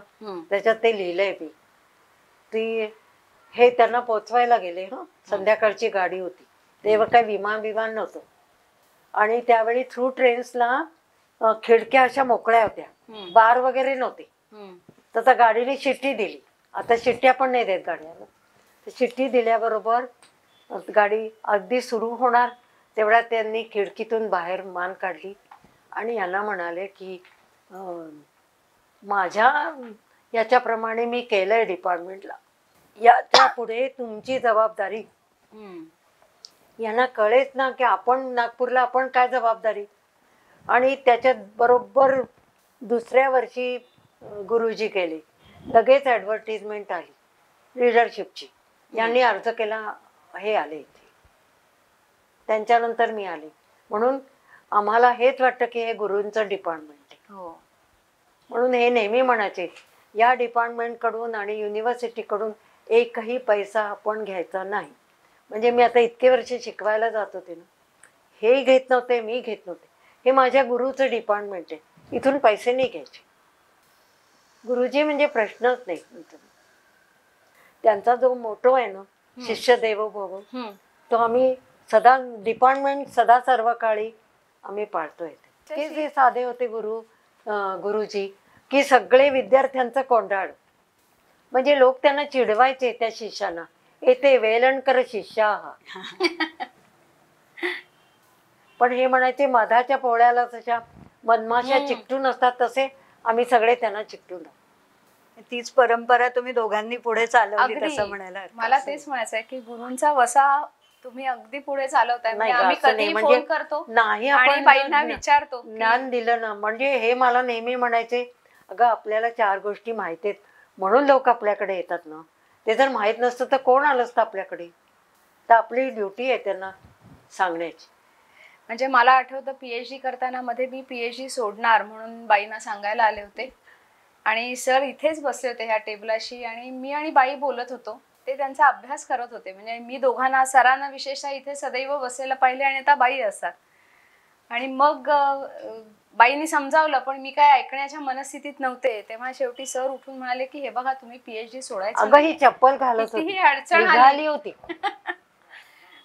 त्याच्यात ते लिहिलंय मी. ती हे त्यांना पोचवायला गेले ना, संध्याकाळची गाडी होती, तेव्हा काही विमान नव्हतं. आणि त्यावेळी थ्रू ट्रेन्सला खिडक्या अशा मोकळ्या होत्या, बार वगैरे नव्हते. तर त्या गाडीने शिट्टी दिली. आता शिट्ट्या पण नाही देत गाड्याला. शिट्टी दिल्याबरोबर गाडी अगदी सुरू होणार तेवढ्या त्यांनी खिडकीतून बाहेर मान काढली आणि यांना म्हणाले की माझ्या याच्याप्रमाणे मी केलंय डिपार्टमेंटला, याच्या पुढे तुमची जबाबदारी. यांना कळेच ना की आपण नागपूरला आपण काय जबाबदारी. आणि त्याच्यात बरोबर दुसऱ्या वर्षी गुरुजी केले, लगेच ॲडव्हर्टिजमेंट आली लिडरशिपची. यांनी अर्ज केला, हे आले इथे, त्यांच्यानंतर मी आले. म्हणून आम्हाला हेच वाटतं की हे गुरूंचं डिपार्टमेंट आहे. म्हणून हे नेहमी म्हणायचे या डिपार्टमेंटकडून आणि युनिव्हर्सिटीकडून एकही पैसा आपण घ्यायचा नाही. म्हणजे मी आता इतके वर्ष शिकवायला जात होते ना, हे घेत नव्हते, मी घेत नव्हते. हे माझ्या गुरुचं डिपार्टमेंट आहे, इथून पैसे नाही घ्यायचे. गुरुजी म्हणजे प्रश्नच नाही. त्यांचा जो मोटो आहे ना, शिष्य देवो भव, तो आम्ही सदा डिपार्टमेंट सदा सर्व काळी आम्ही पाळतोय. ते जे साधे होते गुरुजी की सगळे विद्यार्थ्यांचं कोंडाळ. म्हणजे लोक त्यांना चिडवायचे त्या शिष्याना, येते वेलणकर शिष्या हा. पण हे म्हणायचे मधाच्या पोळ्याला जशा मधमाशा चिकटून असतात तसे आम्ही सगळे त्यांना चिकटून. तीच परंपरा तुम्ही दोघांनी पुढे चालवली अगदी. तसं म्हणायला मला तेच म्हणायचं आहे की गुरूंचा वसा तुम्ही अगदी पुढे चालवताय. नाही, आम्ही असं नाही, कधी म्हणजे फोन करतो नाही आणि आपण बाईंना विचारतो ज्ञान दिलं ना. म्हणजे हे मला नेहमी म्हणायचे, अगं आपल्याला 4 गोष्टी माहिती आहेत म्हणून लोक आपल्याकडे येतात ना. ते जर माहीत नसतं तर कोण आलं असतं आपल्याकडे. तर आपली ड्युटी आहे त्यांना सांगण्याची. म्हणजे मला आठवतं PhD करताना मध्ये मी PhD सोडणार म्हणून बाईंना सांगायला आले होते आणि सर इथेच बसले होते ह्या टेबलाशी आणि मी आणि बाई बोलत होतो. ते त्यांचा अभ्यास करत होते. म्हणजे मी दोघांना सरांना विशेषतः इथे सदैव बसलेला पाहिले आणि आता बाई असतात. आणि मग बाईंनी समजावलं पण मी काय ऐकण्याच्या मनस्थितीत नव्हते. तेव्हा शेवटी सर उठून म्हणाले की हे बघा तुम्ही PhD सोडायचं. अगं ही चप्पल घालत कितीही होती, अडचण निघाली होती.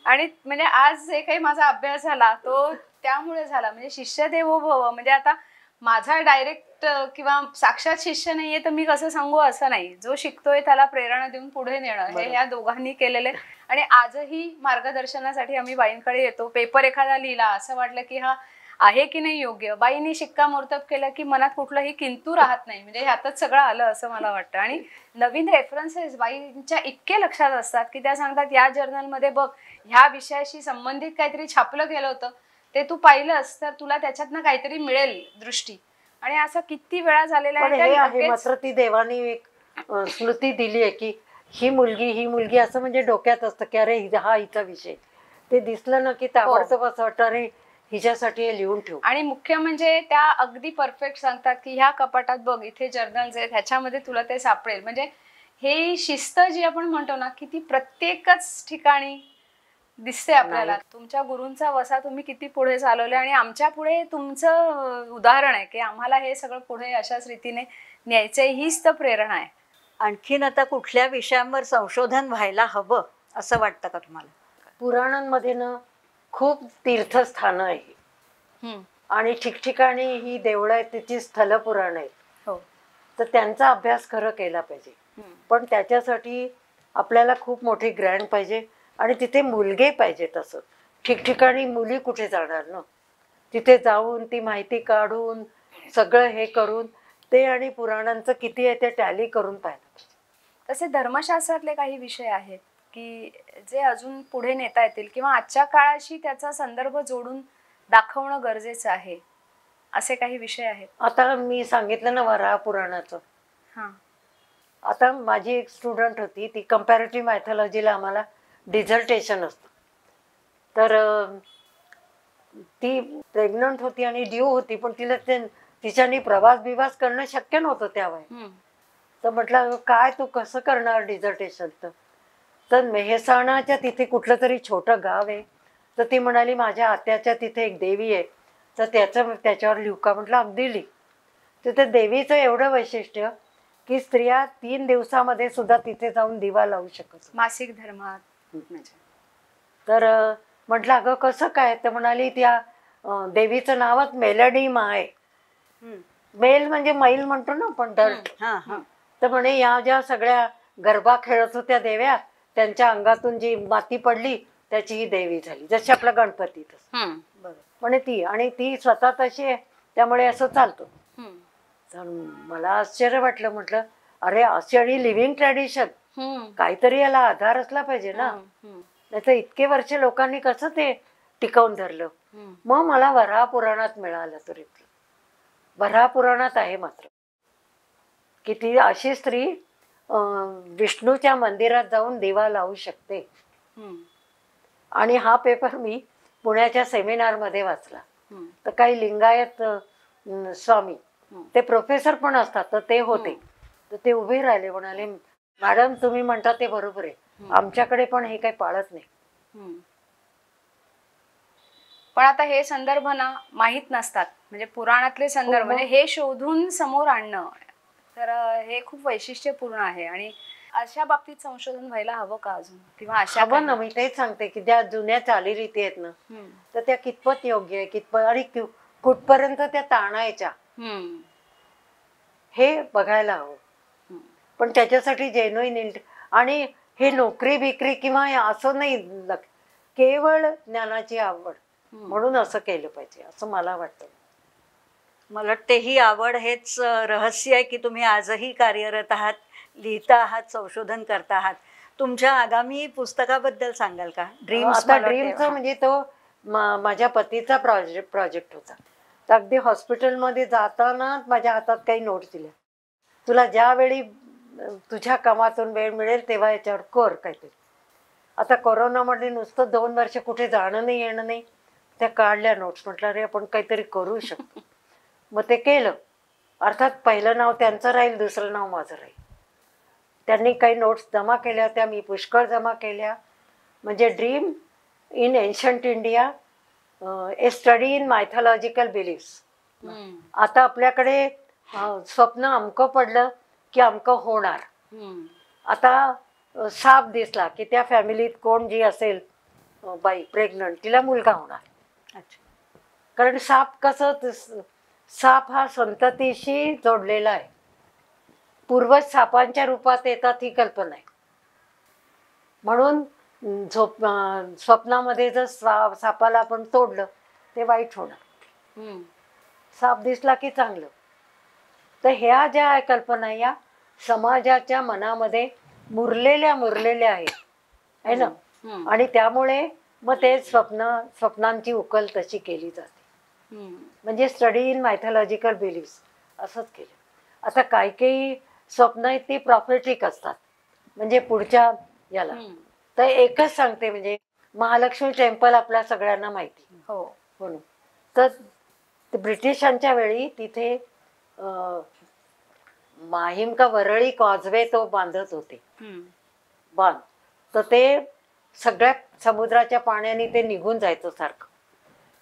आणि म्हणजे आज जे काही माझा अभ्यास झाला तो त्यामुळे झाला. म्हणजे शिष्य देवो भव, म्हणजे आता माझा डायरेक्ट किंवा साक्षात शिष्य नाहीये तर मी कसं सांगू असं नाही. जो शिकतोय त्याला प्रेरणा देऊन पुढे नेणं हे ह्या दोघांनी केलेले. आणि आजही मार्गदर्शनासाठी आम्ही बाईंकडे येतो. पेपर एखादा लिहिला असं वाटलं की हा आहे की नाही योग्य, बाईंनी शिक्कामोर्तब केलं की मनात कुठलंही किंतू राहत नाही. म्हणजे ह्यातच सगळं आलं असं मला वाटतं. आणि नवीन रेफरन्सेस बाईंच्या इतके लक्षात असतात की त्या सांगतात या जर्नलमध्ये बघ ह्या विषयाशी संबंधित काहीतरी छापलं गेलं होतं, ते तू पाहिलंस तर तुला त्याच्यातनं काहीतरी मिळेल दृष्टी. आणि असं किती वेळा झालेला पण हे आहे मात्र ती देवाने एक स्मृती दिली आहे की ही मुलगी असं म्हणजे डोक्यात असतं की अरे हा हिचा विषय. ते दिसलं ना की ताबडतोब असं वाटतं अरे हिच्यासाठी हे लिहून ठेवू. आणि मुख्य म्हणजे त्या अगदी परफेक्ट सांगतात की ह्या कपाटात बघ इथे जर्नल्स आहेत, ह्याच्यामध्ये तुला ते सापडेल. म्हणजे हे शिस्त जी आपण म्हणतो ना की ती प्रत्येकच ठिकाणी दिसते आपल्याला. तुमच्या गुरूंचा वसा तुम्ही किती पुढे चालवले आणि आमच्या पुढे तुमचं उदाहरण आहे की आम्हाला हे सगळं पुढे अशाच रीतीने न्यायचंय, हीच तर प्रेरणा आहे. आणखीन आता कुठल्या विषयांवर संशोधन व्हायला हवं असं वाटतं का तुम्हाला? पुराणांमध्ये ना खूप तीर्थस्थानं आहे आणि ठिकठिकाणी ही देवळं आहेत, तिची स्थल पुराण आहेत. हो. तर त्यांचा अभ्यास खरं केला पाहिजे. पण त्याच्यासाठी आपल्याला खूप मोठी ग्रँड पाहिजे आणि तिथे मुलगे पाहिजे. तसं ठिकठिकाणी मुली कुठे जाणार ना, तिथे जाऊन ती माहिती काढून सगळं हे करून ते आणि पुराणांचं किती आहे ते टॅली करून पाहिलं पाहिजे. तसे धर्मशास्त्रातले काही विषय आहेत की जे अजून पुढे नेता येतील किंवा आजच्या काळाशी त्याचा संदर्भ जोडून दाखवणं गरजेचं आहे, असे काही विषय आहेत? आता मी सांगितलं ना वराह पुराणाचं. हां. आता माझी एक स्टुडंट होती, ती कंपॅरेटिव्ह मायथॉलॉजीला आम्हाला डिझर्टेशन असतं. तर ती प्रेग्नंट होती आणि ड्यू होती, पण तिला तिच्यानी प्रवास बिवास करणं शक्य नव्हतं त्या वयात. तर म्हटलं काय तू कसं करणार डिझर्टेशन? तर मेहसाणाच्या तिथे कुठलं तरी छोटं गाव आहे. तर ती म्हणाली माझ्या आत्याच्या तिथे एक देवी आहे, तर त्याच्यावर लिहू का? म्हटलं अगदी लिह. तर त्या देवीचं एवढं वैशिष्ट्य की स्त्रिया 3 दिवसामध्ये सुद्धा तिथे जाऊन दिवा लावू शकत. मासिक धर्मात. तर म्हटलं अगं कसं काय? तर म्हणाली त्या देवीचं नावच मेलडी मा आहे. मेल म्हणजे मैल म्हणतो ना आपण, डर्ट. तर म्हणे या ज्या सगळ्या गरबा खेळत होत्या देव्या, त्यांच्या अंगातून जी माती पडली त्याची ही देवी झाली, जशी आपला गणपती. म्हणे ती, आणि ती स्वतः तशी आहे, त्यामुळे असं चालतं. तर मला आश्चर्य वाटलं. म्हटलं अरे अशी आणि लिव्हिंग ट्रॅडिशन, काहीतरी याला आधार असला पाहिजे ना. नाहीतर इतके वर्ष लोकांनी कसं ते टिकवून धरलं. मग मला वराह पुराणात मिळालं. तर इथलं वराह पुराणात आहे मात्र की ती अशी स्त्री विष्णूच्या मंदिरात जाऊन दिवा लावू शकते. आणि हा पेपर मी पुण्याच्या सेमिनारमध्ये वाचला. तर काही लिंगायत स्वामी, ते प्रोफेसर पण असतात, तर ते होते. तर ते उभे राहिले, म्हणाले मॅडम तुम्ही म्हणता ते बरोबर आहे, आमच्याकडे पण हे काही पाळत नाही. पण आता हे संदर्भ ना माहीत नसतात, म्हणजे पुराणातले संदर्भ म्हणजे हे शोधून समोर आणणं, तर हे खूप वैशिष्ट्यपूर्ण आहे. आणि अशा बाबतीत संशोधन व्हायला हवं का अजून, किंवा अशा हवं ना. मी तेच सांगते की ज्या जुन्या चालीरीती आहेत ना, तर त्या कितपत योग्य आहे, कितपत आणि कुठपर्यंत त्या ताणायच्या हे बघायला हवं. पण त्याच्यासाठी जेन्युइन आणि हे नोकरी बिकरी किंवा असं नाही, केवळ ज्ञानाची आवड म्हणून असं केलं पाहिजे असं मला वाटतं. मला वाटते ही आवड हेच रहस्य आहे की तुम्ही आजही कार्यरत आहात, लिहिता आहात, संशोधन करता आहात. तुमच्या आगामी पुस्तकाबद्दल सांगाल का? आता ड्रीमचं म्हणजे तो माझ्या पतीचा प्रोजेक्ट होता. तर अगदी हॉस्पिटलमध्ये जाताना माझ्या हातात काही नोट्स दिल्या, तुला ज्यावेळी तुझ्या कामातून वेळ मिळेल तेव्हा याच्यावर कर काहीतरी. आता कोरोनामध्ये नुसतं 2 वर्ष कुठे जाणं नाही येणं नाही, त्या काढल्या नोट्स. म्हटलं अरे आपण काहीतरी करू शकतो. मग ते केलं. अर्थात पहिलं नाव त्यांचं राहील, दुसरं नाव माझं राहील. त्यांनी काही नोट्स जमा केल्या, त्या मी पुष्कळ जमा केल्या. म्हणजे dream in ancient India, A study in mythological beliefs. आता आपल्याकडे स्वप्न अमकं पडलं की अमकं होणार. आता साप दिसला की त्या फॅमिलीत कोण जी असेल बाई प्रेग्नंट, तिला मुलगा होणार. कारण साप हा संततीशी जोडलेला आहे. पूर्वज सापांच्या रूपात येतात ही कल्पना आहे. म्हणून स्वप्नामध्ये जर सापाला आपण तोडलं ते वाईट होणार, साप दिसला की चांगलं. तर ह्या ज्या कल्पना या समाजाच्या मनामध्ये मुरलेल्या आहेत है ना. आणि त्यामुळे मग ते स्वप्नांची उकल तशी केली जाते. म्हणजे स्टडी इन मायथॉलॉजिकल बिलीफ्स असंच केलं. आता काही स्वप्न आहेत ती प्रॉफेटिक असतात, म्हणजे पुढच्या याला. तर एकच सांगते, म्हणजे महालक्ष्मी टेम्पल आपल्या सगळ्यांना माहिती हो म्हणून. तर ब्रिटिशांच्या वेळी तिथे माहीम का वरळी कॉजवे तो बांधत होते बांध. तर ते सगळ्या समुद्राच्या पाण्याने ते निघून जायचं सारखं.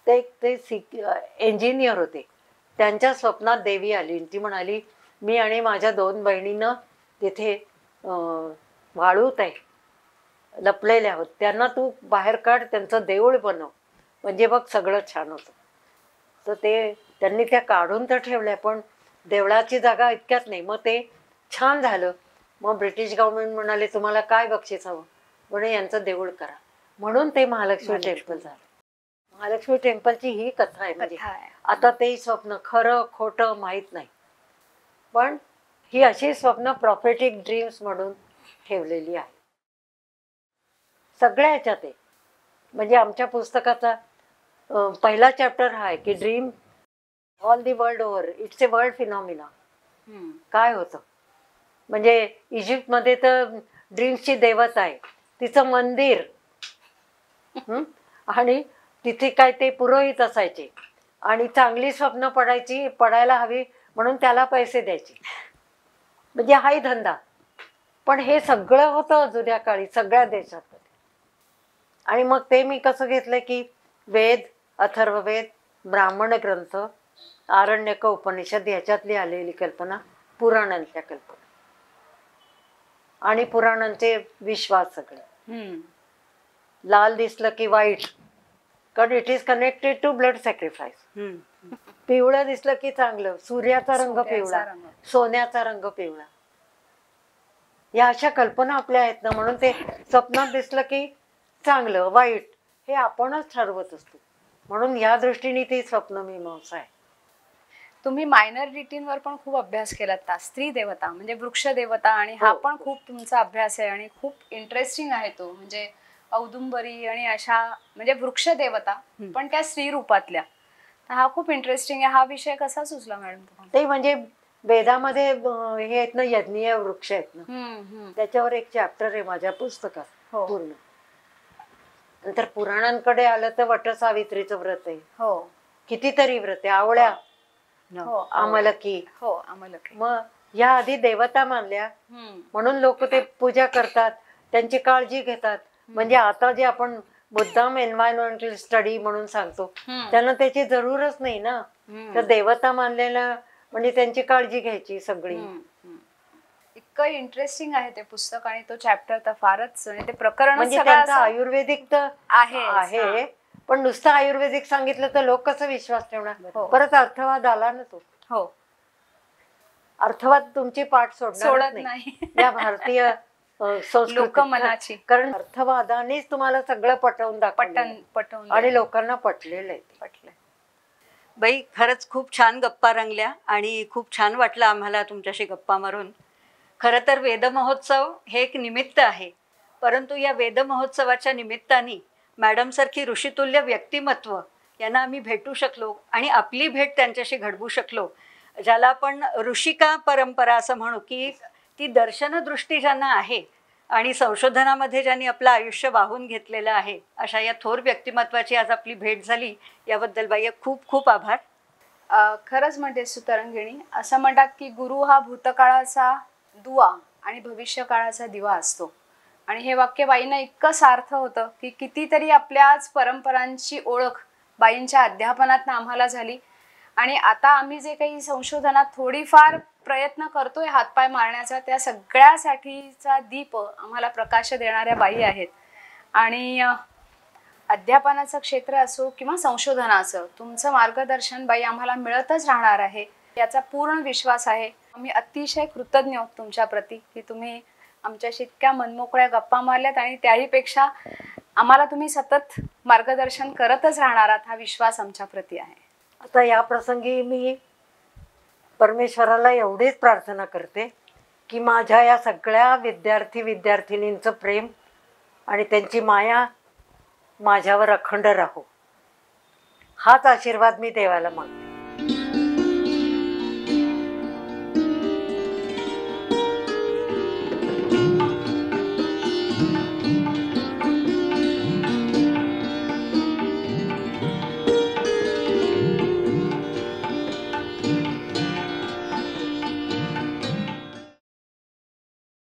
ते इंजिनियर होते. त्यांच्या स्वप्नात देवी आली. ती म्हणाली, मी आणि माझ्या 2 बहिणींना तिथे वाळूत आहे, लपलेल्या आहोत, त्यांना तू बाहेर काढ, त्यांचं देऊळ बनव, म्हणजे बघ सगळं छान होतं. तर ते त्यांनी त्या काढून तर ठेवल्या, पण देवळाची जागा इतक्यात नाही. मग ते छान झालं. मग ब्रिटिश गव्हर्नमेंट म्हणाले, तुम्हाला काय बक्षीस हवं? म्हणे यांचं देऊळ करा. म्हणून ते महालक्ष्मी टेम्पल झालं. महालक्ष्मी टेम्पलची ही कथा आहे. म्हणजे आता ते स्वप्न खरं खोटं माहीत नाही, पण ही अशी स्वप्न प्रॉफेटिक ड्रीम्स म्हणून ठेवलेली आहे सगळ्या ह्याच्यात आहे. म्हणजे आमच्या पुस्तकाचा पहिला चॅप्टर हा आहे की dream all the world over it's a world phenomena. काय होतं म्हणजे इजिप्तमध्ये तर ड्रीम्सची देवता आहे, तिचं मंदिर, आणि तिथे काय ते पुरोहित असायचे आणि चांगली स्वप्न पडायला हवी म्हणून त्याला पैसे द्यायचे. म्हणजे हाही धंदा. पण हे सगळं होतं जुन्या काळी सगळ्या देशात. आणि मग ते मी कसं घेतलं की वेद, अथर्ववेद, ब्राह्मण ग्रंथ, आरण्यक, उपनिषद ह्याच्यातली आलेली कल्पना, पुराणांच्या कल्पना आणि पुराणांचे विश्वास सगळे. लाल दिसलं की वाईट, कारण it is connected to blood sacrifice. पिवळं दिसलं की चांगलं, सूर्याचा रंग पिवळा, सोन्याचा रंग पिवळा, या अशा कल्पना आपल्या आहेत ना. म्हणून ते स्वप्नात दिसलं की चांगलं वाईट हे आपणच ठरवत असतो. म्हणून या दृष्टीने ती स्वप्नमीमांसा आहे. तुम्ही मायनर रिटीनवर पण खूप अभ्यास केलात. स्त्री देवता म्हणजे वृक्ष देवता, आणि हा पण खूप तुमचा अभ्यास आहे आणि खूप इंटरेस्टिंग आहे तो. म्हणजे औदुंबरी आणि अशा म्हणजे वृक्ष देवता पण त्या स्त्री रूपातल्या. तर हा खूप इंटरेस्टिंग आहे. हा विषय कसा सुचला मॅडम तुम्हाला? ते म्हणजे वेदामध्ये हे आहेत ना, यज्ञीय वृक्ष आहेत ना, त्याच्यावर एक चॅप्टर आहे माझ्या पुस्तकात पूर्ण. नंतर पुराणांकडे आलं तर वटसावित्रीचं व्रत आहे. हो, कितीतरी व्रत आहे. आवळ्या, आमलकी. हो, आमलकी. मग या आधी देवता मानल्या म्हणून लोक ते पूजा करतात, त्यांची काळजी घेतात. म्हणजे आता जे आपण मुद्दाम एन्व्हायरमेंटल स्टडी म्हणून सांगतो, त्यांना त्याची जरूरच नाही ना. तर देवता मानलेला म्हणजे त्यांची काळजी घ्यायची सगळी. इतकं इंटरेस्टिंग आहे ते पुस्तक आणि तो चॅप्टर तर फारच, ते प्रकरण म्हणजे त्यांचं आयुर्वेदिक तर आहे. पण नुसतं आयुर्वेदिक सांगितलं तर लोक कसं विश्वास ठेवणार? परत अर्थवाद आला ना तो. हो, अर्थवाद तुमची पाठ सोडत नाही या भारतीय लोकमनाची. कारण अर्थवादानेच तुम्हाला सगळं पटवून दाखवलं आणि लोकांना पटलेलं आहे. बाई, खरंच खूप छान गप्पा रंगल्या आणि खूप छान वाटलं आम्हाला तुमच्याशी गप्पा मारून. खरं तर वेद महोत्सव हे एक निमित्त आहे, परंतु या वेद महोत्सवाच्या निमित्ताने मॅडमसारखी ऋषितुल्य व्यक्तिमत्व यांना आम्ही भेटू शकलो आणि आपली भेट त्यांच्याशी घडवू शकलो. ज्याला आपण ऋषिका परंपरा असं म्हणू, की ती दर्शनदृष्टी ज्यांना आहे आणि संशोधनामध्ये ज्यांनी आपलं आयुष्य वाहून घेतलेलं आहे, अशा या थोर व्यक्तिमत्वाची आज आपली भेट झाली. याबद्दल बाई खूप खूप आभार. खरंच म्हणते सुतरंगिणी, असं म्हणतात की गुरु हा भूतकाळाचा दुवा आणि भविष्य काळाचा दिवा असतो. आणि हे वाक्य बाईंना इतकं सार्थ होतं की कितीतरी आपल्याच परंपरांची ओळख बाईंच्या अध्यापनात आम्हाला झाली. आणि आता आम्ही जे काही संशोधनात थोडीफार प्रयत्न करतोय हातपाय मारण्याचा, त्या सगळ्यासाठीचा दीप आम्हाला प्रकाश देणाऱ्या बाई आहेत. आणि अध्यापनाचं क्षेत्र असो किंवा संशोधनाचं, तुमचं मार्गदर्शन बाई आम्हाला मिळतच राहणार आहे याचा पूर्ण विश्वास आहे. आम्ही अतिशय कृतज्ञ आहोत तुमच्या प्रती की तुम्ही आमच्याशी इतक्या मनमोकळ्या गप्पा मारल्यात आणि त्याहीपेक्षा आम्हाला तुम्ही सतत मार्गदर्शन करतच राहणार आहात हा विश्वास आमच्या प्रती आहे. आता या प्रसंगी मी परमेश्वराला एवढीच प्रार्थना करते की माझ्या या सगळ्या विद्यार्थिनींचं प्रेम आणि त्यांची माया माझ्यावर अखंड राहो. हाच आशीर्वाद मी देवाला मागते.